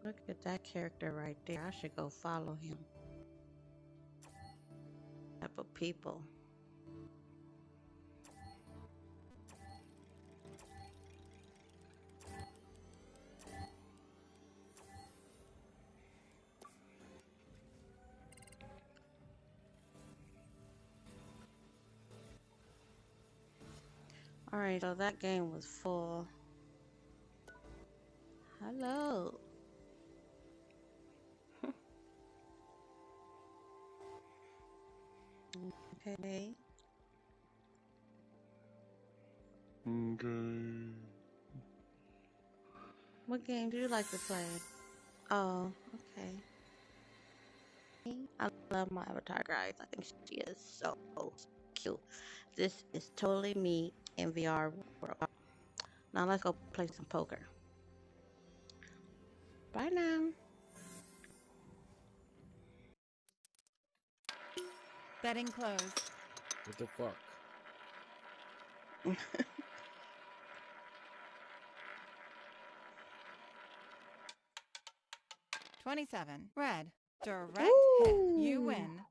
Look at that character right there. I should go follow him. Type of people. Alright, so that game was full. Hello. Okay. Okay. What game do you like to play? Oh, okay. I love my avatar, guys. I think she is so cute. This is totally me in VR world. Now let's go play some poker. Bye now. Betting closed. What the fuck? 27. Red. Direct hit. You Ooh. win.